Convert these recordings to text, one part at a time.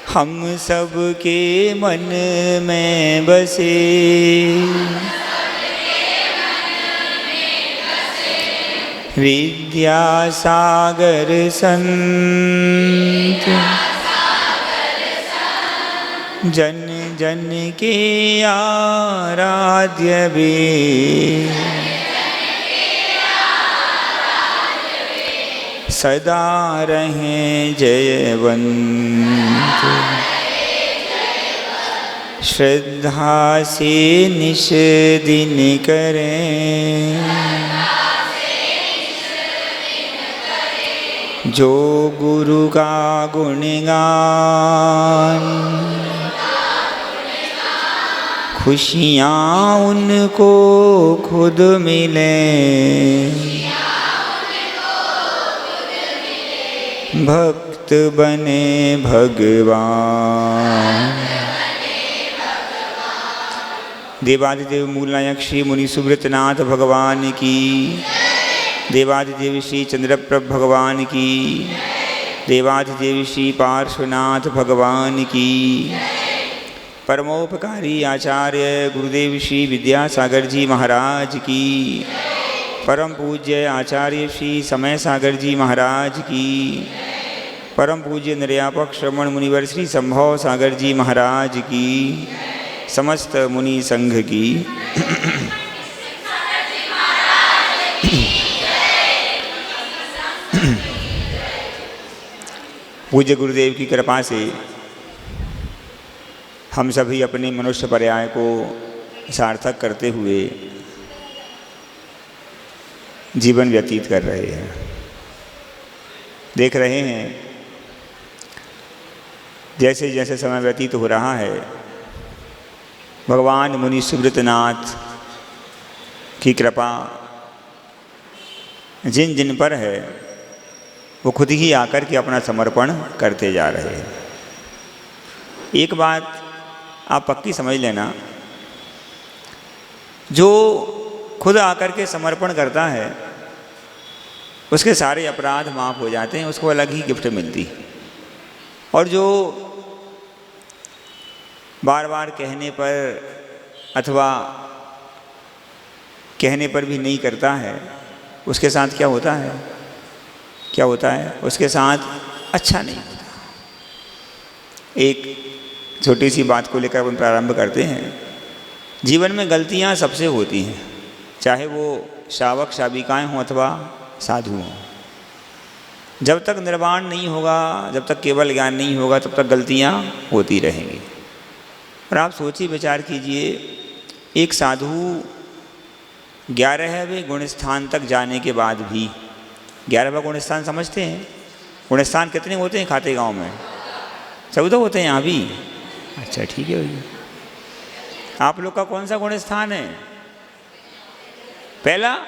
हम सब के मन में बसे, विद्यासागर संत जन जन के आराध्य वे, सदा रहें जयवंत। श्रद्धा से निश दिन करें, जो गुरु का गुणगान, खुशियाँ उनको खुद मिले, भक्त बने भगवान। देवादिदेव मूलनायक श्री मुनि सुब्रतनाथ भगवान की, देवादिदेव श्री चंद्रप्रभ भगवान की, देवादिदेव श्री पार्श्वनाथ भगवान की, परमोपकारी आचार्य गुरुदेव श्री विद्यासागर जी महाराज की, परम पूज्य आचार्य श्री समय सागर जी महाराज की, परम पूज्य निर्यापक श्रवण मुनिवर श्री संभव सागर जी महाराज की, समस्त मुनि संघ की। पूज्य गुरुदेव की कृपा से हम सभी अपने मनुष्य पर्याय को सार्थक करते हुए जीवन व्यतीत कर रहे हैं। देख रहे हैं जैसे जैसे समय व्यतीत हो रहा है, भगवान मुनि सुब्रतनाथ की कृपा जिन जिन पर है वो खुद ही आकर के अपना समर्पण करते जा रहे हैं। एक बात आप पक्की समझ लेना, जो खुद आकर के समर्पण करता है उसके सारे अपराध माफ़ हो जाते हैं, उसको अलग ही गिफ्ट मिलती। और जो बार बार कहने पर अथवा कहने पर भी नहीं करता है, उसके साथ क्या होता है, क्या होता है, उसके साथ अच्छा नहीं होता। एक छोटी सी बात को लेकर हम प्रारंभ करते हैं। जीवन में गलतियां सबसे होती हैं, चाहे वो शावक शाविकाएं हों अथवा साधु हों। जब तक निर्वाण नहीं होगा, जब तक केवल ज्ञान नहीं होगा, तब तक गलतियां होती रहेंगी। और आप सोचिए विचार कीजिए, एक साधु 11वें गुणस्थान तक जाने के बाद भी, 11वां गुणस्थान समझते हैं? गुणस्थान कितने होते हैं खाते गांव में? 14 होते हैं यहाँ भी। अच्छा ठीक है भैया। आप लोग का कौन सा गुणस्थान है? पहला?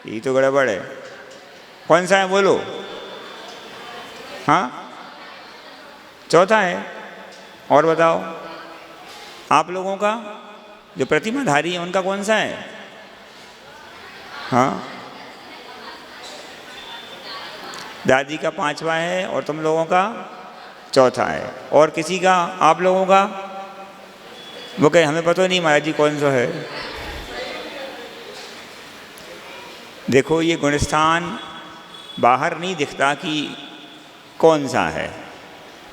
ये तो गड़बड़ है। कौन सा है बोलो? हाँ, चौथा है। और बताओ आप लोगों का जो प्रतिमाधारी है उनका कौन सा है? हाँ, दादी का 5वां है और तुम लोगों का चौथा है। और किसी का, आप लोगों का? वो कहे हमें पता नहीं महाराज जी कौन सा है। देखो ये गुणस्थान बाहर नहीं दिखता कि कौन सा है,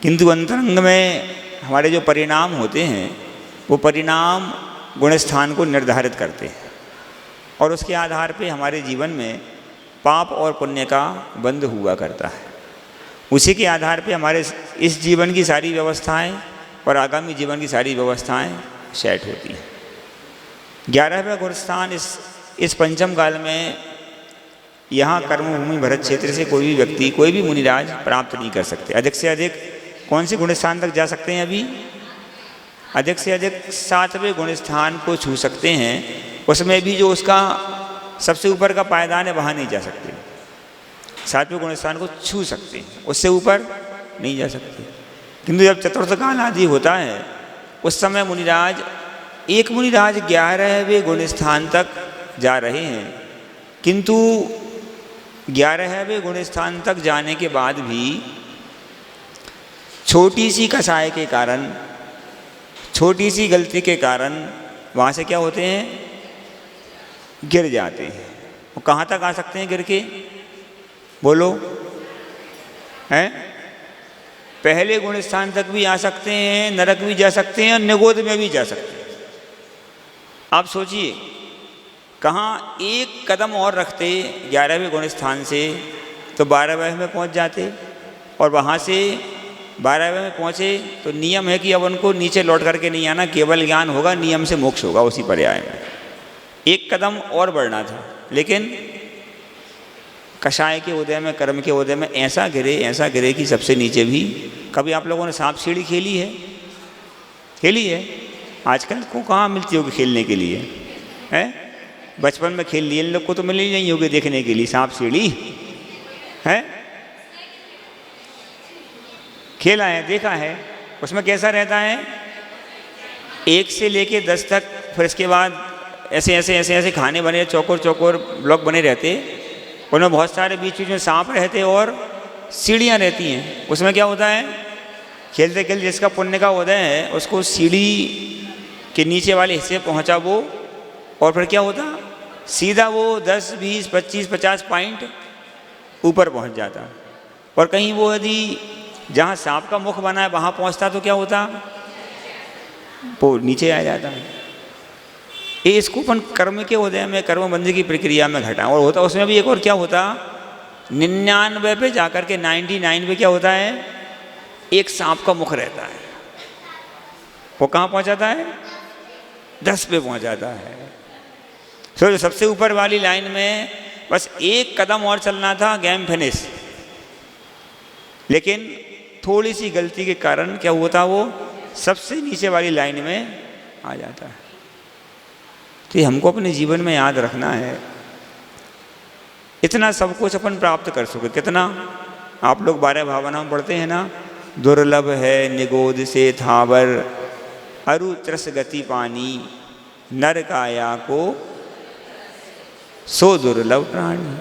किंतु अंतरंग में हमारे जो परिणाम होते हैं वो परिणाम गुणस्थान को निर्धारित करते हैं। और उसके आधार पे हमारे जीवन में पाप और पुण्य का बंध हुआ करता है। उसी के आधार पे हमारे इस जीवन की सारी व्यवस्थाएं और आगामी जीवन की सारी व्यवस्थाएं सेट होती हैं। 11वां गुणस्थान इस पंचम काल में यहाँ कर्मभूमि भरत क्षेत्र से कोई भी व्यक्ति, कोई भी मुनिराज प्राप्त नहीं कर सकते। अधिक से अधिक कौन से गुणस्थान तक जा सकते हैं? अभी अधिक से अधिक 7वें गुणस्थान को छू सकते हैं। उसमें भी जो उसका सबसे ऊपर का पायदान है वहाँ नहीं जा सकते। 7वें गुणस्थान को छू सकते हैं, उससे ऊपर नहीं जा सकते। किंतु जब चतुर्थ काल आदि होता है उस समय मुनिराज, एक मुनिराज 11वें गुणस्थान तक जा रहे हैं, किंतु 11वें गुणस्थान तक जाने के बाद भी छोटी सी कसाय के कारण, छोटी सी गलती के कारण वहाँ से क्या होते हैं, गिर जाते हैं। वो कहाँ तक आ सकते हैं गिर के, बोलो, हैं? पहले गुण स्थान तक भी आ सकते हैं, नरक भी जा सकते हैं और निगोद में भी जा सकते हैं। आप सोचिए, कहाँ एक कदम और रखते 11वें गुण स्थान से तो 12वें में पहुंच जाते, और वहाँ से 12वें में पहुँचे तो नियम है कि अब उनको नीचे लौट करके नहीं आना, केवल ज्ञान होगा, नियम से मोक्ष होगा उसी पर्याय में। एक कदम और बढ़ना था, लेकिन कषाय के उदय में, कर्म के उदय में ऐसा गिरे कि सबसे नीचे भी। कभी आप लोगों ने सांप सीढ़ी खेली है? खेली है? आजकल को कहाँ मिलती होगी खेलने के लिए, है? बचपन में खेल लिए, इन लोग को तो मिली नहीं होगी देखने के लिए सांप सीढ़ी, है? खेला है, देखा है। उसमें कैसा रहता है, 1 से लेके 10 तक, फिर इसके बाद ऐसे ऐसे ऐसे ऐसे खाने बने, चौकोर चौकोर ब्लॉक बने रहते, उनमें बहुत सारे बीच बीच में सांप रहते और सीढ़ियाँ रहती हैं। उसमें क्या होता है, खेलते खेलते जिसका पुण्य का उदय है उसको सीढ़ी के नीचे वाले हिस्से पहुँचा वो, और फिर क्या होता, सीधा वो 10, 20, 25, 50 पॉइंट ऊपर पहुँच जाता। और कहीं वो यदि जहाँ सांप का मुख बना है वहाँ पहुँचता तो क्या होता, वो नीचे आ जाता है। ये इसको अपन कर्म के उदय में, कर्मबंधी की प्रक्रिया में घटा और होता। उसमें भी एक और क्या होता, 99 पे जाकर के 99 पे क्या होता है, एक सांप का मुख रहता है। वो कहाँ पहुँचाता है, 10 पे पहुँच जाता है। तो सबसे ऊपर वाली लाइन में बस एक कदम और चलना था, गेम फिनिश। लेकिन थोड़ी सी गलती के कारण क्या होता, वो सबसे नीचे वाली लाइन में आ जाता है। तो हमको अपने जीवन में याद रखना है, इतना सब कुछ अपन प्राप्त कर सके। कितना आप लोग 12 भावना में पढ़ते हैं ना, दुर्लभ है निगोद से थावर, अरु त्रस गति पानी, नर काया को सो दुर्लभ प्राणी।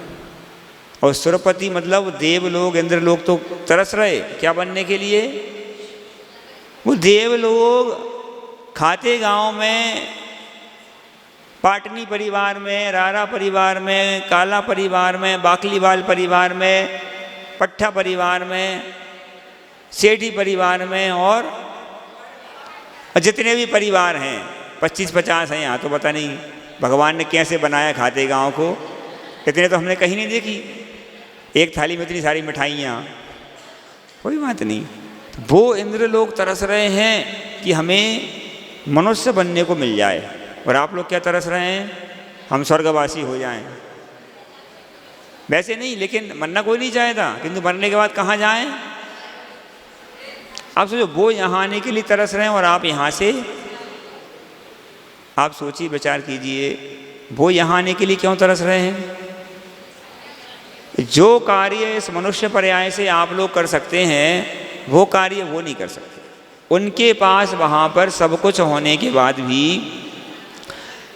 और सुरपति मतलब देव लोग, इंद्र लोग तो तरस रहे क्या बनने के लिए, वो देव लोग खाते गांव में, पाटनी परिवार में, रारा परिवार में, काला परिवार में, बाकलीवाल परिवार में, पट्ठा परिवार में, सेठी परिवार में, और जितने भी परिवार हैं 25-50 हैं यहाँ, तो पता नहीं भगवान ने कैसे बनाया खाते गांव को। इतने तो हमने कहीं नहीं देखी, एक थाली में इतनी सारी मिठाइयाँ, कोई बात नहीं। वो इंद्र लोग तरस रहे हैं कि हमें मनुष्य बनने को मिल जाए, और आप लोग क्या तरस रहे हैं, हम स्वर्गवासी हो जाएं। वैसे नहीं, लेकिन मरना कोई नहीं चाहता, किंतु मरने के बाद कहाँ जाएं। आप सोचो, वो यहाँ आने के लिए तरस रहे हैं और आप यहाँ से, आप सोचिए, विचार कीजिए, वो यहाँ आने के लिए क्यों तरस रहे हैं। जो कार्य इस मनुष्य पर्याय से आप लोग कर सकते हैं, वो कार्य वो नहीं कर सकते। उनके पास वहाँ पर सब कुछ होने के बाद भी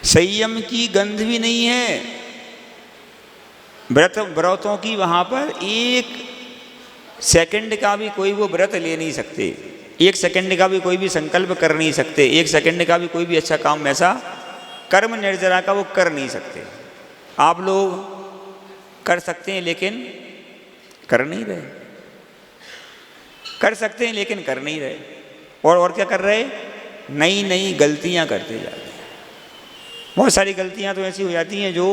संयम की गंध भी नहीं है, व्रतों की वहाँ पर एक सेकंड का भी कोई वो व्रत ले नहीं सकते, एक सेकंड का भी कोई भी संकल्प कर नहीं सकते, एक सेकंड का भी कोई भी अच्छा काम ऐसा कर्म निर्जरा का वो कर नहीं सकते। आप लोग कर सकते हैं लेकिन कर नहीं रहे, कर सकते हैं लेकिन कर नहीं रहे। और क्या कर रहे, नई नई गलतियां करते जा रहे हैं। बहुत सारी गलतियां तो ऐसी हो जाती हैं जो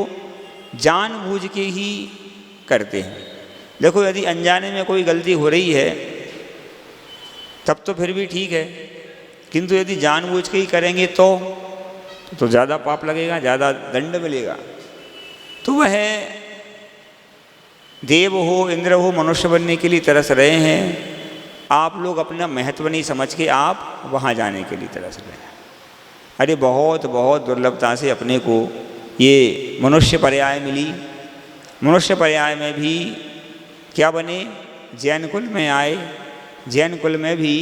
जानबूझ के ही करते हैं। देखो, यदि अनजाने में कोई गलती हो रही है तब तो फिर भी ठीक है, किंतु यदि जानबूझ के ही करेंगे तो ज़्यादा पाप लगेगा, ज़्यादा दंड मिलेगा। तो वह देव हो, इंद्र हो, मनुष्य बनने के लिए तरस रहे हैं। आप लोग अपना महत्व नहीं समझ के आप वहाँ जाने के लिए तरस रहे हैं। अरे बहुत बहुत दुर्लभता से अपने को ये मनुष्य पर्याय मिली। मनुष्य पर्याय में भी क्या बने, जैन कुल में आए। जैन कुल में भी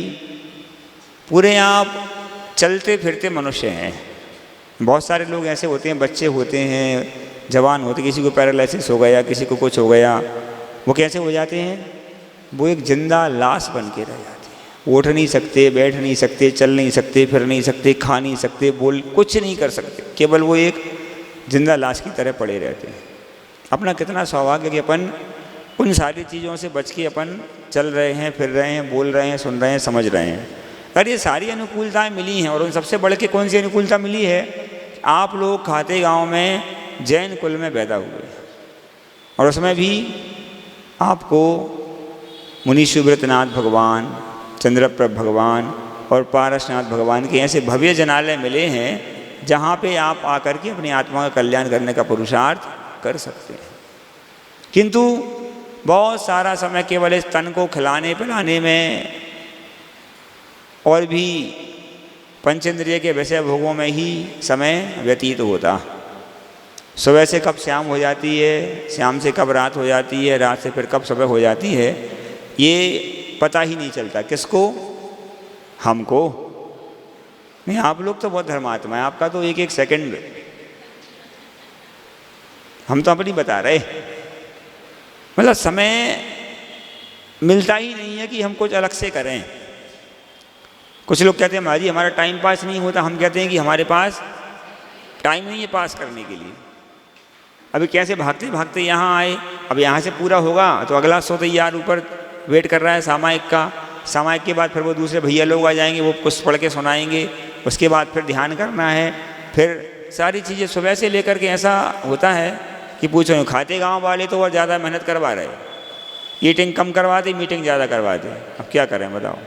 पूरे आप चलते फिरते मनुष्य हैं। बहुत सारे लोग ऐसे होते हैं, बच्चे होते हैं, जवान होते, किसी को पैरालिसिस हो गया, किसी को कुछ हो गया, वो कैसे हो जाते हैं, वो एक जिंदा लाश बन के रह जाते हैं। उठ नहीं सकते, बैठ नहीं सकते, चल नहीं सकते, फिर नहीं सकते, खा नहीं सकते, बोल कुछ नहीं कर सकते, केवल वो एक जिंदा लाश की तरह पड़े रहते हैं। अपना कितना सौभाग्य कि अपन उन सारी चीज़ों से बच के अपन चल रहे हैं, फिर रहे हैं, बोल रहे हैं, सुन रहे हैं, समझ रहे हैं। अगर ये सारी अनुकूलताएं मिली हैं, और उन सबसे बढ़ के कौन सी अनुकूलता मिली है? आप लोग खाते गांव में जैन कुल में पैदा हुए, और उसमें भी आपको मुनि सुव्रतनाथ भगवान, चंद्रप्रभ भगवान और पारसनाथ भगवान के ऐसे भव्य जनालय मिले हैं जहाँ पे आप आकर के अपनी आत्मा का कल्याण करने का पुरुषार्थ कर सकते हैं। किंतु बहुत सारा समय केवल इस तन को खिलाने पिलाने में और भी पंचेंद्रिय के विषय भोगों में ही समय व्यतीत होता। सुबह से कब शाम हो जाती है, शाम से कब रात हो जाती है, रात से फिर कब सुबह हो जाती है, ये पता ही नहीं चलता। किसको? हमको नहीं। आप लोग तो बहुत धर्मात्मा है, आपका तो एक एक सेकंड, हम तो अपनी बता रहे, मतलब समय मिलता ही नहीं है कि हम कुछ अलग से करें। कुछ लोग कहते हैं महाराज हमारा टाइम पास नहीं होता, हम कहते हैं कि हमारे पास टाइम नहीं है पास करने के लिए। अभी कैसे भागते भागते यहाँ आए, अब यहाँ से पूरा होगा तो अगला सो तैयार ऊपर वेट कर रहा है सामायिक का। सामायिक के बाद फिर वो दूसरे भैया लोग आ जाएंगे, वो कुछ पढ़ के सुनाएंगे, उसके बाद फिर ध्यान करना है, फिर सारी चीज़ें सुबह से लेकर के ऐसा होता है कि पूछो। खाते गांव वाले तो और ज़्यादा मेहनत करवा रहे, ईटिंग कम करवाते, मीटिंग ज़्यादा करवाते। अब क्या करें बताओ?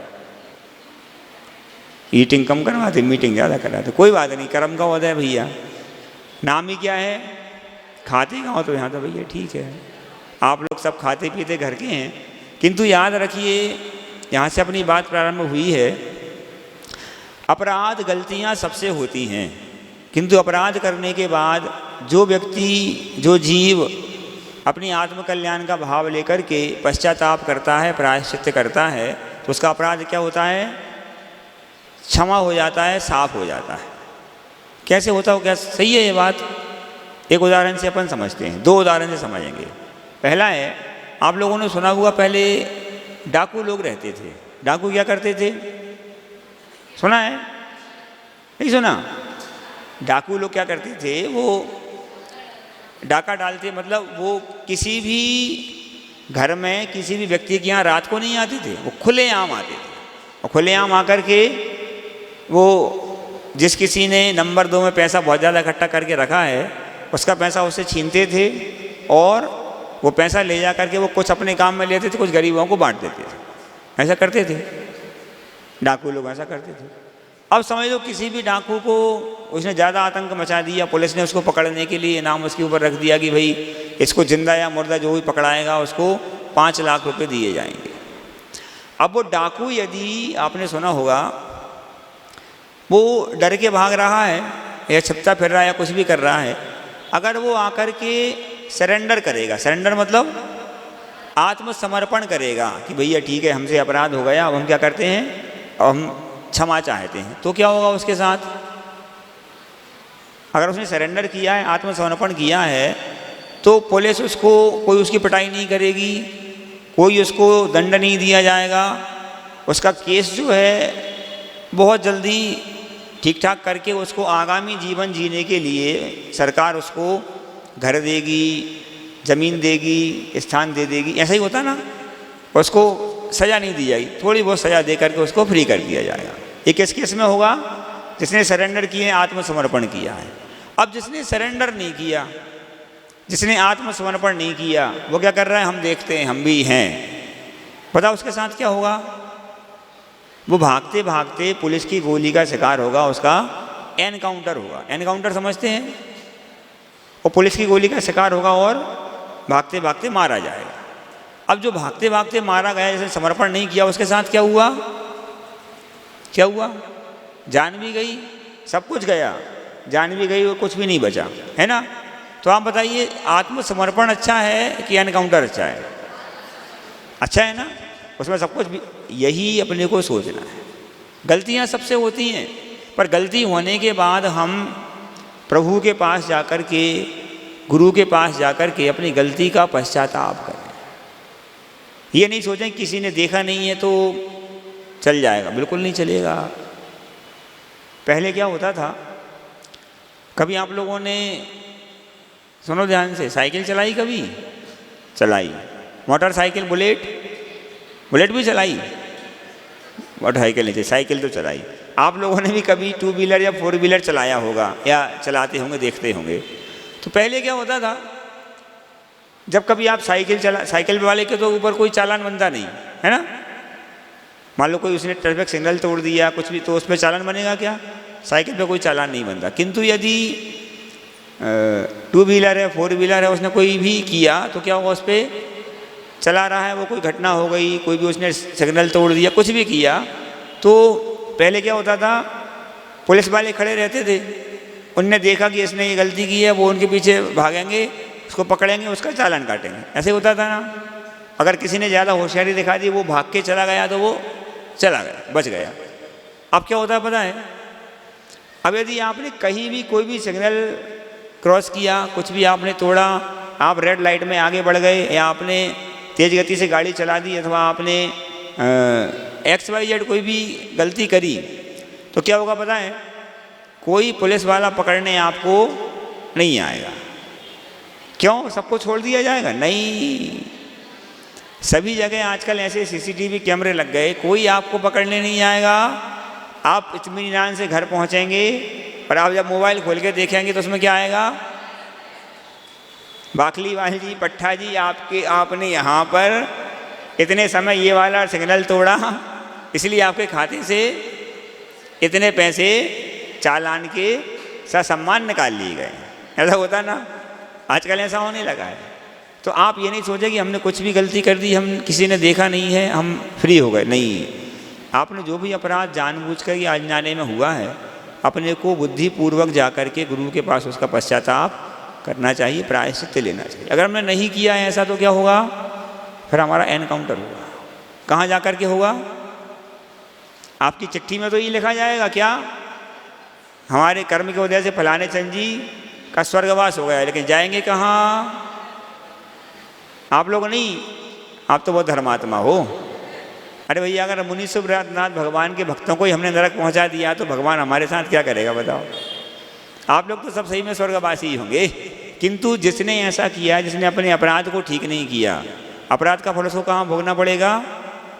ईटिंग कम करवाते, मीटिंग ज़्यादा करवाते। कोई बात नहीं, कर्म का होता है भैया, नाम ही क्या है? खाते गांव। तो यहाँ तो भैया ठीक है, आप लोग सब खाते पीते घर के हैं। किंतु याद रखिए, यहाँ से अपनी बात प्रारंभ हुई है, अपराध गलतियाँ सबसे होती हैं, किंतु अपराध करने के बाद जो व्यक्ति, जो जीव अपनी आत्मकल्याण का भाव लेकर के पश्चाताप करता है, प्रायश्चित्त करता है, तो उसका अपराध क्या होता है? क्षमा हो जाता है, साफ हो जाता है। कैसे होता हो? क्या सही है ये बात? एक उदाहरण से अपन समझते हैं, दो उदाहरण से समझेंगे। पहला है, आप लोगों ने सुना हुआ पहले डाकू लोग रहते थे। डाकू क्या करते थे? सुना है? नहीं सुना? डाकू लोग क्या करते थे? वो डाका डालते, मतलब वो किसी भी घर में किसी भी व्यक्ति के यहाँ रात को नहीं आते थे, वो खुलेआम आते थे। और खुलेआम आकर के वो जिस किसी ने नंबर 2 में पैसा बहुत ज़्यादा इकट्ठा करके रखा है, उसका पैसा उससे छीनते थे, और वो पैसा ले जा करके वो कुछ अपने काम में लेते थे, कुछ गरीबों को बांट देते थे। ऐसा करते थे डाकू लोग, ऐसा करते थे। अब समझ लो किसी भी डाकू को उसने ज़्यादा आतंक मचा दिया, पुलिस ने उसको पकड़ने के लिए नाम उसके ऊपर रख दिया कि भाई इसको जिंदा या मुर्दा जो भी पकड़ाएगा उसको 5 लाख रुपए दिए जाएंगे। अब वो डाकू, यदि आपने सुना होगा, वो डर के भाग रहा है या छिपता फिर रहा है या कुछ भी कर रहा है, अगर वो आकर के सरेंडर करेगा, सरेंडर मतलब आत्मसमर्पण करेगा कि भैया ठीक है हमसे अपराध हो गया, अब हम क्या करते हैं, अब हम क्षमा चाहते हैं, तो क्या होगा उसके साथ? अगर उसने सरेंडर किया है, आत्मसमर्पण किया है, तो पुलिस उसको, कोई उसकी पिटाई नहीं करेगी, कोई उसको दंड नहीं दिया जाएगा, उसका केस जो है बहुत जल्दी ठीक ठाक करके उसको आगामी जीवन जीने के लिए सरकार उसको घर देगी, ज़मीन देगी, स्थान दे देगी। ऐसा ही होता ना, उसको सज़ा नहीं दी जाएगी, थोड़ी बहुत सज़ा दे करके उसको फ्री कर दिया जाएगा। ये किस केस में होगा? जिसने सरेंडर किए, आत्मसमर्पण किया है। अब जिसने सरेंडर नहीं किया, जिसने आत्मसमर्पण नहीं किया, वो क्या कर रहा है? हम देखते हैं, हम भी हैं। पता उसके साथ क्या होगा? वो भागते भागते पुलिस की गोली का शिकार होगा, उसका एनकाउंटर होगा। एनकाउंटर समझते हैं? वो पुलिस की गोली का शिकार होगा और भागते भागते मारा जाएगा। अब जो भागते भागते मारा गया, जिसने समर्पण नहीं किया, उसके साथ क्या हुआ? क्या हुआ? जान भी गई, सब कुछ गया, जान भी गई और कुछ भी नहीं बचा, है ना? तो आप बताइए, आत्मसमर्पण अच्छा है कि एनकाउंटर अच्छा है? अच्छा है ना, उसमें सब कुछ भी। यही अपने को सोचना है। गलतियां सबसे होती हैं, पर गलती होने के बाद हम प्रभु के पास जाकर के, गुरु के पास जाकर के अपनी गलती का पश्चाताप करें। ये नहीं सोचें किसी ने देखा नहीं है तो चल जाएगा, बिल्कुल नहीं चलेगा। पहले क्या होता था, कभी आप लोगों ने, सुनो ध्यान से, साइकिल चलाई कभी? चलाई। मोटरसाइकिल, बुलेट भी चलाई? मोटरसाइकिल नहीं थी, साइकिल तो चलाई। आप लोगों ने भी कभी 2 व्हीलर या 4 व्हीलर चलाया होगा या चलाते होंगे, देखते होंगे। तो पहले क्या होता था, जब कभी आप साइकिल वाले के तो ऊपर कोई चालान बनता नहीं है ना। मान लो कोई उसने ट्रैफिक सिग्नल तोड़ दिया कुछ भी, तो उस पर चालान बनेगा क्या? साइकिल पे कोई चालान नहीं बनता। किंतु यदि 2 व्हीलर है, 4 व्हीलर है, उसने कोई भी किया तो क्या होगा, उस पर चला रहा है वो, कोई घटना हो गई, कोई भी उसने सिग्नल तोड़ दिया, कुछ भी किया, तो पहले क्या होता था, पुलिस वाले खड़े रहते थे, उनने देखा कि इसने ये गलती की है, वो उनके पीछे भागेंगे, उसको पकड़ेंगे, उसका चालान काटेंगे। ऐसे होता था ना। अगर किसी ने ज़्यादा होशियारी दिखा दी, वो भाग के चला गया तो वो चला गया, बच गया। अब क्या होता है पता है, अब यदि आपने कहीं भी कोई भी सिग्नल क्रॉस किया, कुछ भी आपने तोड़ा, आप रेड लाइट में आगे बढ़ गए, या आपने तेज़ गति से गाड़ी चला दी, अथवा आपने XYZ कोई भी गलती करी, तो क्या होगा पता है, कोई पुलिस वाला पकड़ने आपको नहीं आएगा। क्यों? सबको छोड़ दिया जाएगा? नहीं, सभी जगह आजकल ऐसे CCTV कैमरे लग गए, कोई आपको पकड़ने नहीं आएगा। आप इत्मीनान से घर पहुंचेंगे, और आप जब मोबाइल खोल के देखेंगे तो उसमें क्या आएगा, बाकलीवाल जी, पट्टा जी, आपने यहाँ पर इतने समय ये वाला सिग्नल तोड़ा, इसलिए आपके खाते से इतने पैसे चालान के ससम्मान निकाल लिए गए। ऐसा होता ना, आजकल ऐसा होने लगा है। तो आप ये नहीं सोचे कि हमने कुछ भी गलती कर दी, हम किसी ने देखा नहीं है, हम फ्री हो गए। नहीं, आपने जो भी अपराध जानबूझकर या अनजाने में हुआ है, अपने को बुद्धिपूर्वक जाकर के गुरु के पास उसका पश्चाताप करना चाहिए, प्रायश्चित लेना चाहिए। अगर हमने नहीं किया है ऐसा, तो क्या होगा, फिर हमारा एनकाउंटर होगा। कहाँ जा कर के होगा? आपकी चिट्ठी में तो ये लिखा जाएगा क्या, हमारे कर्म की वजह से फलाने चंद जी का स्वर्गवास हो गया, लेकिन जाएंगे कहाँ? आप लोग नहीं, आप तो बहुत धर्मात्मा हो। अरे भैया, अगर मुनि सुब्रतनाथ भगवान के भक्तों को ही हमने नरक पहुंचा दिया, तो भगवान हमारे साथ क्या करेगा बताओ? आप लोग तो सब सही में स्वर्गवासी ही होंगे, किंतु जिसने ऐसा किया, जिसने अपने अपराध को ठीक नहीं किया, अपराध का फल उसको कहाँ भोगना पड़ेगा?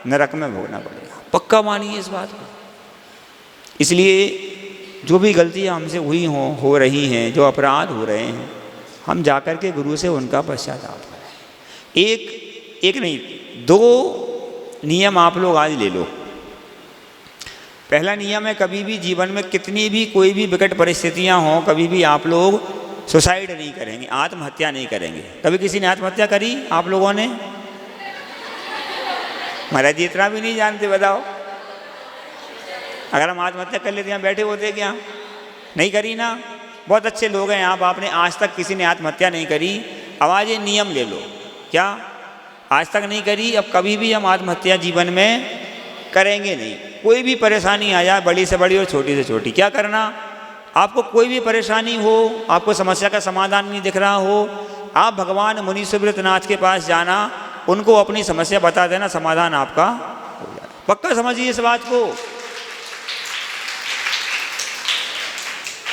नरक में भोगना पड़ेगा। पक्का मानिए इस बात को। इसलिए जो भी गलतियाँ हमसे हुई हो रही हैं, जो अपराध हो रहे हैं, हम जाकर के गुरु से उनका पश्चाताप करें। एक नहीं, 2 नियम आप लोग आज ले लो। पहला नियम है, कभी भी जीवन में कितनी भी कोई भी विकट परिस्थितियां हों, कभी भी आप लोग सुसाइड नहीं करेंगे, आत्महत्या नहीं करेंगे। कभी किसी ने आत्महत्या करी आप लोगों ने? महाराज जी इतना भी नहीं जानते, बताओ। अगर हम आत्महत्या कर लेते, यहाँ बैठे होते क्या? नहीं करी ना। बहुत अच्छे लोग हैं आप, आपने आज तक किसी ने आत्महत्या नहीं करी। अब आज ये नियम ले लो, क्या? आज तक नहीं करी, अब कभी भी हम आत्महत्या जीवन में करेंगे नहीं। कोई भी परेशानी आ जाए, बड़ी से बड़ी और छोटी से छोटी, क्या करना? आपको कोई भी परेशानी हो, आपको समस्या का समाधान नहीं दिख रहा हो, आप भगवान मुनि सुब्रतनाथ के पास जाना, उनको अपनी समस्या बता देना, समाधान आपका हो जाए। पक्का समझिए इस बात को।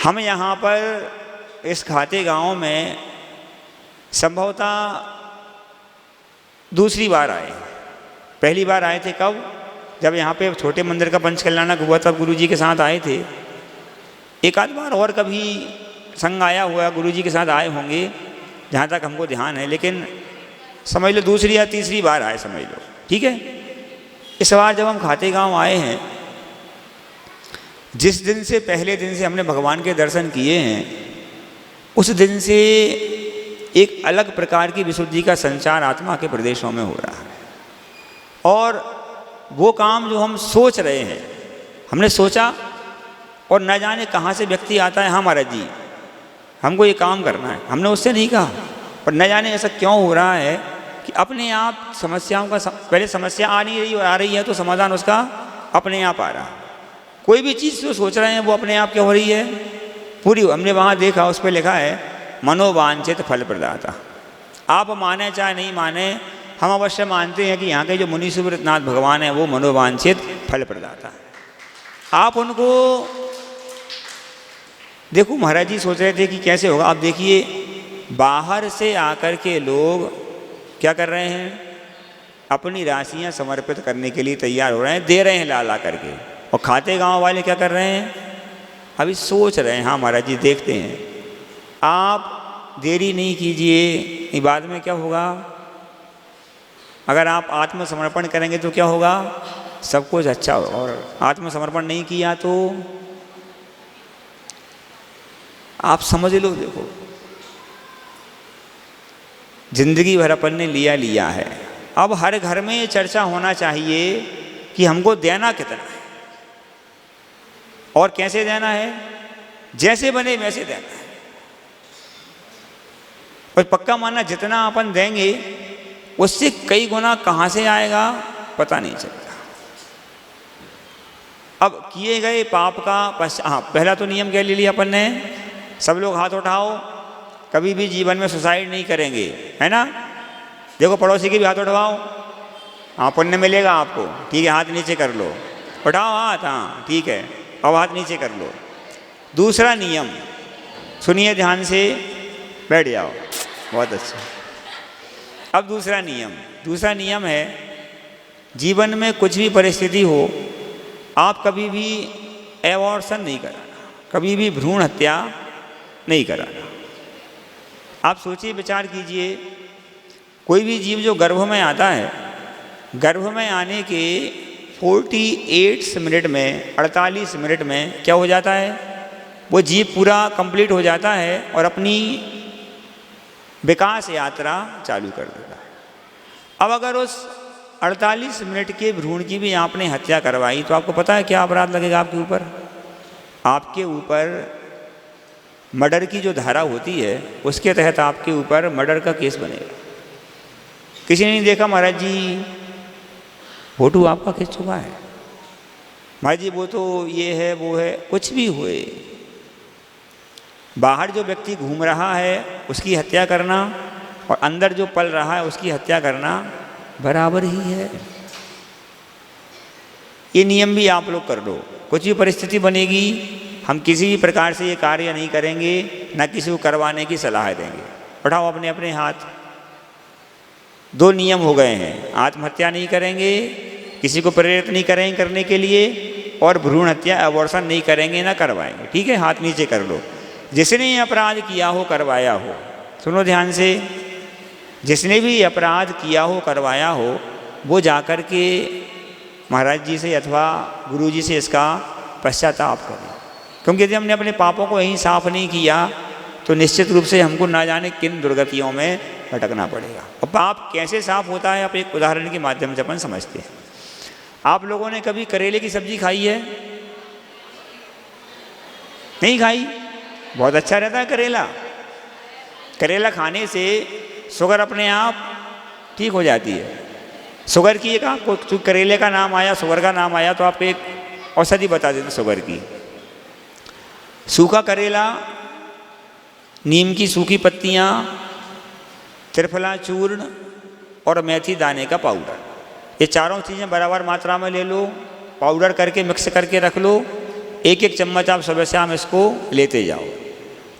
हम यहाँ पर इस खाते गांव में संभवतः दूसरी बार आए। पहली बार आए थे कब? जब यहाँ पे छोटे मंदिर का पंचकल्याणक हुआ, तब गुरुजी के साथ आए थे। एक आध बार और कभी संग आया हुआ, गुरुजी के साथ आए होंगे, जहाँ तक हमको ध्यान है, लेकिन समझ लो दूसरी या तीसरी बार आए, समझ लो, ठीक है। इस बार जब हम खाते गांव आए हैं, जिस दिन से, पहले दिन से हमने भगवान के दर्शन किए हैं, उस दिन से एक अलग प्रकार की विशुद्धि का संचार आत्मा के प्रदेशों में हो रहा है। और वो काम जो हम सोच रहे हैं, हमने सोचा, और न जाने कहाँ से व्यक्ति आता है, हाँ महाराज जी हमको ये काम करना है, हमने उससे नहीं कहा, पर न जाने ऐसा क्यों हो रहा है कि अपने आप समस्याओं का, पहले समस्या आ नहीं रही और आ रही है, तो समाधान उसका अपने आप आ रहा है। कोई भी चीज़ जो सोच रहे हैं वो अपने आप क्या हो रही है, पूरी। हमने वहाँ देखा, उस पर लिखा है मनोवांछित फल प्रदाता। आप माने चाहे नहीं माने, हम अवश्य मानते हैं कि यहाँ के जो मुनि सुब्रतनाथ भगवान हैं वो मनोवांछित फल प्रदाता। आप उनको देखो, महाराज जी सोच रहे थे कि कैसे होगा। आप देखिए, बाहर से आकर के लोग क्या कर रहे हैं, अपनी राशियां समर्पित करने के लिए तैयार हो रहे हैं, दे रहे हैं ला ला करके, और खाते गांव वाले क्या कर रहे हैं, अभी सोच रहे हैं। हाँ महाराज जी, देखते हैं। आप देरी नहीं कीजिए, ये बाद में क्या होगा, अगर आप आत्मसमर्पण करेंगे तो क्या होगा, सब कुछ अच्छा होगा। और आत्मसमर्पण नहीं किया तो आप समझ लो, देखो जिंदगी भर अपन ने लिया है। अब हर घर में ये चर्चा होना चाहिए कि हमको देना कितना है और कैसे देना है, जैसे बने वैसे देना है। और पक्का मानना, जितना अपन देंगे उससे कई गुना कहाँ से आएगा पता नहीं चलता। अब किए गए पाप का पहला तो नियम क्या ले लिया अपन ने, सब लोग हाथ उठाओ, कभी भी जीवन में सुसाइड नहीं करेंगे, है ना। देखो पड़ोसी के भी हाथ उठवाओ, हाँ पुण्य मिलेगा आपको। ठीक है, हाथ नीचे कर लो, उठाओ हाथ, हाँ ठीक है, अब हाथ नीचे कर लो। दूसरा नियम सुनिए ध्यान से, बैठ जाओ, बहुत अच्छा। अब दूसरा नियम है, जीवन में कुछ भी परिस्थिति हो, आप कभी भी एबॉर्शन नहीं कराना, कभी भी भ्रूण हत्या नहीं कराना। आप सोचिए, विचार कीजिए, कोई भी जीव जो गर्भ में आता है, गर्भ में आने के 48 मिनट में, 48 मिनट में क्या हो जाता है, वो जीव पूरा कंप्लीट हो जाता है और अपनी विकास यात्रा चालू कर देता है। अब अगर उस 48 मिनट के भ्रूण की भी आपने हत्या करवाई तो आपको पता है क्या अपराध लगेगा आपके ऊपर। आपके ऊपर मर्डर की जो धारा होती है उसके तहत आपके ऊपर मर्डर का केस बनेगा। किसी ने नहीं देखा महाराज जी फोटो आपका खींच चुका है, महाराज जी वो तो ये है वो है, कुछ भी हुए, बाहर जो व्यक्ति घूम रहा है उसकी हत्या करना और अंदर जो पल रहा है उसकी हत्या करना बराबर ही है। ये नियम भी आप लोग कर लो। कुछ भी परिस्थिति बनेगी, हम किसी भी प्रकार से ये कार्य नहीं करेंगे, ना किसी को करवाने की सलाह देंगे। उठाओ अपने अपने हाथ। 2 नियम हो गए हैं, आत्महत्या नहीं करेंगे, किसी को प्रेरित नहीं करेंगे करने के लिए, और भ्रूण हत्या अबॉर्शन नहीं करेंगे ना करवाएंगे। ठीक है, हाथ नीचे कर लो। जिसने ये अपराध किया हो करवाया हो, सुनो ध्यान से, जिसने भी अपराध किया हो करवाया हो वो जाकर के महाराज जी से अथवा गुरु जी से इसका पश्चाताप करें। क्योंकि यदि हमने अपने पापों को यहीं साफ नहीं किया तो निश्चित रूप से हमको ना जाने किन दुर्गतियों में भटकना पड़ेगा। और पाप कैसे साफ होता है, आप एक उदाहरण के माध्यम से अपन समझते हैं। आप लोगों ने कभी करेले की सब्जी खाई है? नहीं खाई? बहुत अच्छा रहता है करेला। करेला खाने से शुगर अपने आप ठीक हो जाती है। शुगर की एक आपको करेले का नाम आया, शुगर का नाम आया, तो आपको एक औषधि बता देते शुगर की। सूखा करेला, नीम की सूखी पत्तियाँ, त्रिफला चूर्ण और मेथी दाने का पाउडर, ये चारों चीज़ें बराबर मात्रा में ले लो, पाउडर करके मिक्स करके रख लो। 1-1 चम्मच आप सुबह शाम इसको लेते जाओ।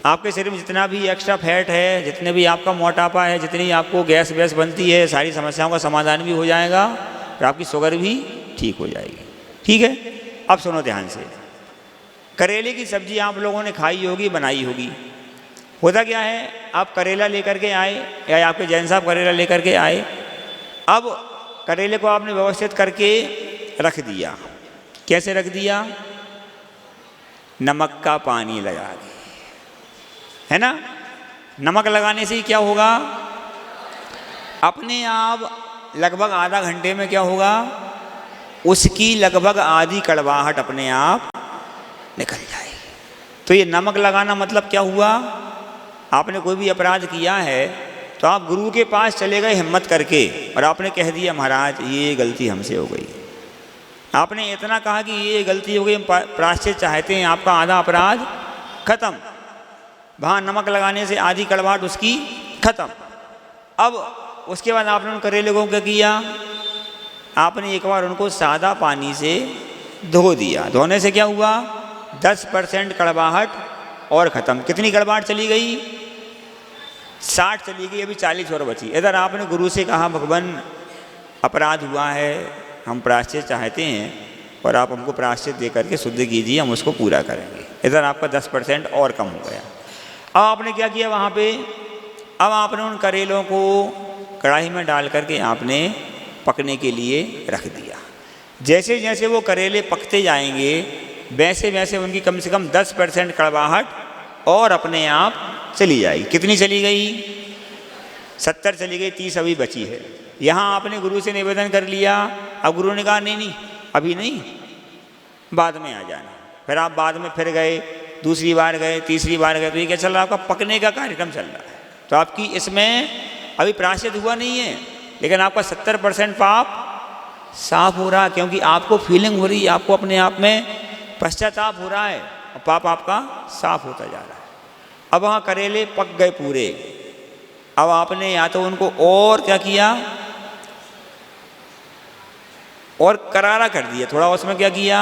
आपके शरीर में जितना भी एक्स्ट्रा फैट है, जितने भी आपका मोटापा है, जितनी आपको गैस वैस बनती है, सारी समस्याओं का समाधान भी हो जाएगा और आपकी शुगर भी ठीक हो जाएगी। ठीक है, अब सुनो ध्यान से। करेले की सब्जी आप लोगों ने खाई होगी, बनाई होगी। होता क्या है, आप करेला लेकर के आए या आपके जैन साहब करेला लेकर के आए। अब करेले को आपने व्यवस्थित करके रख दिया। कैसे रख दिया? नमक का पानी लगा के, है ना। नमक लगाने से ही क्या होगा, अपने आप लगभग आधा घंटे में क्या होगा, उसकी लगभग आधी कड़वाहट अपने आप निकल जाएगी। तो ये नमक लगाना मतलब क्या हुआ, आपने कोई भी अपराध किया है तो आप गुरु के पास चले गए हिम्मत करके और आपने कह दिया महाराज ये गलती हमसे हो गई। आपने इतना कहा कि ये गलती हो गई, हम प्रायश्चित चाहते हैं, आपका आधा अपराध खत्म। वहाँ नमक लगाने से आधी कड़वाहट उसकी खत्म। अब उसके बाद आपने उन करेले को क्या किया, आपने एक बार उनको सादा पानी से धो दिया। धोने से क्या हुआ? 10% कड़वाहट और ख़त्म। कितनी कड़वाहट चली गई? 60 चली गई, अभी 40 और बची। इधर आपने गुरु से कहा भगवान अपराध हुआ है, हम प्रायश्चित चाहते हैं और आप हमको प्रायश्चित दे करके शुद्ध कीजिए, हम उसको पूरा करेंगे। इधर आपका 10% और कम हो गया। अब आपने क्या किया वहाँ पे? अब आपने उन करेलों को कढ़ाई में डाल करके आपने पकने के लिए रख दिया। जैसे जैसे वो करेले पकते जाएंगे वैसे वैसे उनकी कम से कम 10% कड़वाहट और अपने आप चली जाएगी। कितनी चली गई? 70 चली गई, 30 अभी बची है। यहाँ आपने गुरु से निवेदन कर लिया। अब गुरु ने कहा नहीं अभी नहीं, बाद में आ जाना। फिर आप बाद में फिर गए, दूसरी बार गए, तीसरी बार गए, तो ये क्या चल रहा है? आपका पकने का कार्यक्रम चल रहा है। तो आपकी इसमें अभी प्रायश्चित हुआ नहीं है, लेकिन आपका 70% पाप साफ हो रहा है, क्योंकि आपको फीलिंग हो रही है, आपको अपने आप में पश्चाताप हो रहा है और पाप आपका साफ होता जा रहा है। अब वहाँ करेले पक गए पूरे। अब आपने या तो उनको और क्या किया, और करारा कर दिया थोड़ा। उसमें क्या किया?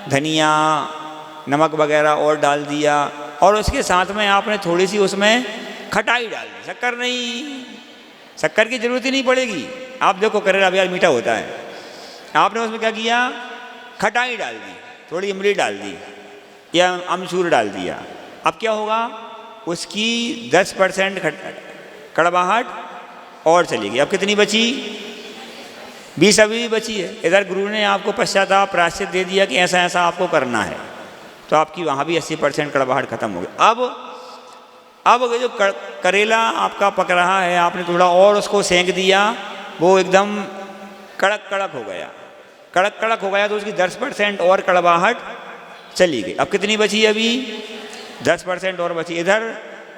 धनिया, नमक वगैरह और डाल दिया, और उसके साथ में आपने थोड़ी सी उसमें खटाई डाल दी। शक्कर नहीं, शक्कर की जरूरत ही नहीं पड़ेगी। आप देखो करेला भी मीठा होता है। आपने उसमें क्या किया? खटाई डाल दी, थोड़ी इमली डाल दी या अमचूर डाल दिया। अब क्या होगा? उसकी 10% कड़वाहट और चली गई। अब कितनी बची? 20 अभी भी बची है। इधर गुरु ने आपको पश्चाताप प्रायश्चित दे दिया कि ऐसा ऐसा आपको करना है, तो आपकी वहाँ भी 80% कड़वाहट खत्म हो गई। अब जो करेला आपका पक रहा है, आपने थोड़ा और उसको सेंक दिया, वो एकदम कड़क कड़क हो गया। कड़क कड़क हो गया तो उसकी 10% और कड़वाहट चली गई। अब कितनी बची? अभी 10% और बची। इधर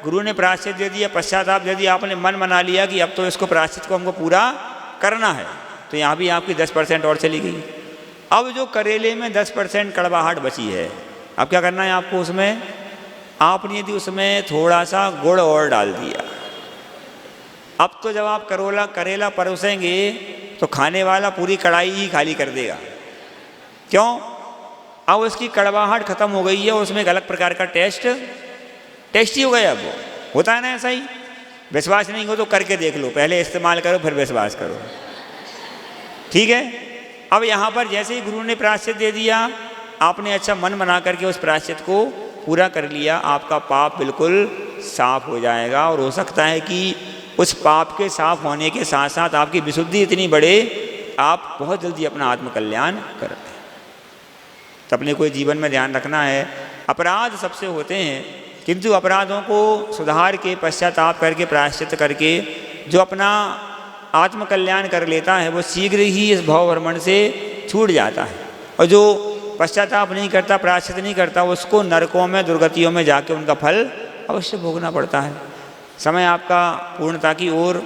गुरु ने प्रायश्चित दे दिया, पश्चाताप दे दिया, आपने मन बना लिया कि अब तो इसको प्रायश्चित को हमको पूरा करना है, तो यहाँ भी आपकी 10% और चली गई। अब जो करेले में 10% कड़वाहट बची है, अब क्या करना है आपको? उसमें आपने यदि उसमें थोड़ा सा गुड़ और डाल दिया। अब तो जब आप करेला परोसेंगे तो खाने वाला पूरी कढ़ाई ही खाली कर देगा। क्यों? अब उसकी कड़वाहट खत्म हो गई है, उसमें एक अलग प्रकार का टेस्टी हो गया। अब वो होता है ना ऐसा ही। विश्वास नहीं हो तो करके देख लो, पहले इस्तेमाल करो फिर विश्वास करो, ठीक है। अब यहाँ पर जैसे ही गुरु ने प्रायश्चित दे दिया, आपने अच्छा मन बना करके उस प्रायश्चित को पूरा कर लिया, आपका पाप बिल्कुल साफ हो जाएगा। और हो सकता है कि उस पाप के साफ होने के साथ साथ आपकी विशुद्धि इतनी बढ़े, आप बहुत जल्दी अपना आत्मकल्याण करते हैं। तो अपने कोई जीवन में ध्यान रखना है, अपराध सबसे होते हैं, किंतु अपराधों को सुधार के पश्चाताप करके प्रायश्चित करके जो अपना आत्मकल्याण कर लेता है वो शीघ्र ही इस भव भ्रमण से छूट जाता है। और जो पश्चाताप नहीं करता, प्रायश्चित नहीं करता, उसको नरकों में, दुर्गतियों में जाके उनका फल अवश्य भोगना पड़ता है। समय आपका पूर्णता की ओर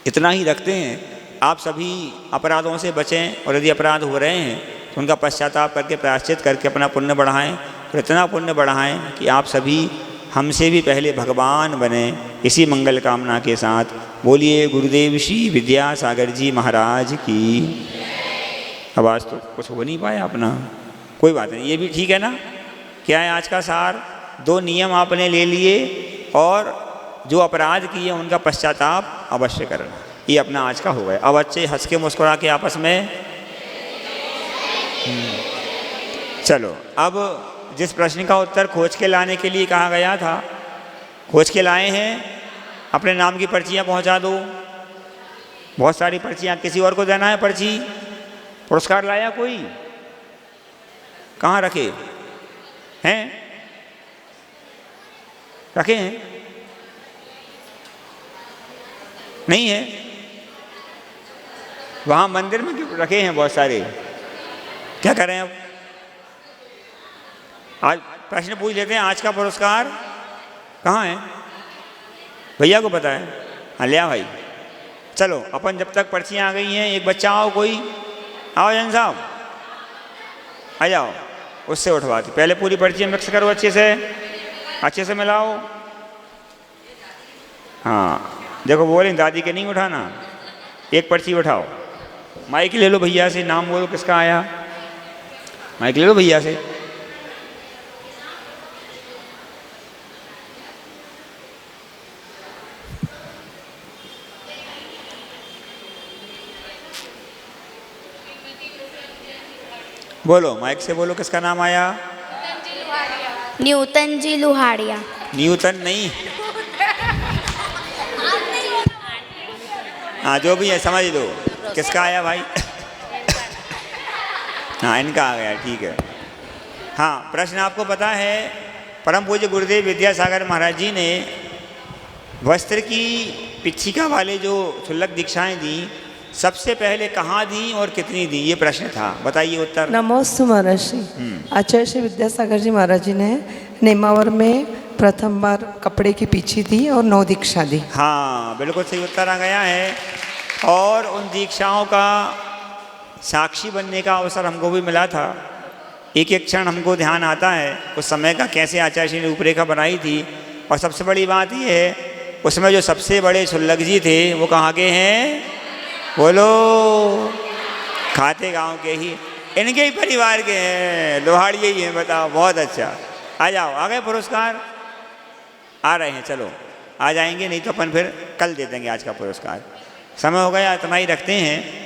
इतना ही रखते हैं। आप सभी अपराधों से बचें, और यदि अपराध हो रहे हैं तो उनका पश्चाताप करके प्रायश्चित करके अपना पुण्य बढ़ाएं, और इतना पुण्य बढ़ाएं कि आप सभी हमसे भी पहले भगवान बने। इसी मंगल कामना के साथ बोलिए गुरुदेव श्री विद्यासागर जी महाराज की। आवाज़ तो कुछ हो नहीं पाया अपना, कोई बात नहीं, ये भी ठीक है ना। क्या है आज का सार? 2 नियम आपने ले लिए, और जो अपराध किए उनका पश्चाताप अवश्य करना, ये अपना आज का हो गया। अब अच्छे हंस के मुस्कुरा के आपस में चलो। अब जिस प्रश्न का उत्तर खोज के लाने के लिए कहा गया था, खोज के लाए हैं। अपने नाम की पर्चियाँ पहुँचा दो। बहुत सारी पर्चियाँ, किसी और को देना है पर्ची? पुरस्कार लाया कोई? कहाँ रखे हैं? रखे हैं? नहीं है? वहाँ मंदिर में क्यों रखे हैं? बहुत सारे। क्या करें अब? आज प्रश्न पूछ लेते हैं, आज का पुरस्कार कहाँ है? भैया को पता है? हाँ लिया भाई। चलो अपन जब तक पर्चियाँ आ गई हैं, एक बच्चा आओ, कोई आओ, जन साहब आ जाओ, उससे उठवाते। पहले पूरी पर्चियाँ मिक्स करो, अच्छे से मिलाओ। हाँ देखो, बोले दादी के नहीं उठाना, एक पर्ची उठाओ। माइक ले लो भैया से, नाम बोलो किसका आया, माइक ले लो भैया से। बोलो, माइक से बोलो, किसका नाम आया? न्यूटन जी लुहाड़िया। न्यूटन नहीं, हाँ जो भी है समझ लो किसका आया भाई। हाँ इनका आ गया, ठीक है। हाँ प्रश्न आपको पता है, परम पूज्य गुरुदेव विद्यासागर महाराज जी ने वस्त्र की पिच्छिका वाले जो क्षुल्लक दीक्षाएं दी, सबसे पहले कहाँ दी और कितनी दी, ये प्रश्न था, बताइए उत्तर। नमोस्तु महर्षि। आचार्य श्री विद्यासागर जी महाराज जी ने नेमावर में प्रथम बार कपड़े की पीछी दी और 9 दीक्षा दी। हाँ बिल्कुल सही उत्तर आ गया है। और उन दीक्षाओं का साक्षी बनने का अवसर हमको भी मिला था। एक एक क्षण हमको ध्यान आता है उस समय का, कैसे आचार्य श्री ने रूपरेखा बनाई थी। और सबसे बड़ी बात ये है, उसमें जो सबसे बड़े क्षुल्लक जी थे वो कहाँ के हैं, बोलो, खाते गांव के ही, इनके ही परिवार के हैं, लोहाड़िए ही हैं। बताओ, बहुत अच्छा। आ जाओ, आ गए पुरस्कार, आ रहे हैं, चलो आ जाएंगे, नहीं तो अपन फिर कल दे देंगे आज का पुरस्कार। समय हो गया, इतना ही रखते हैं।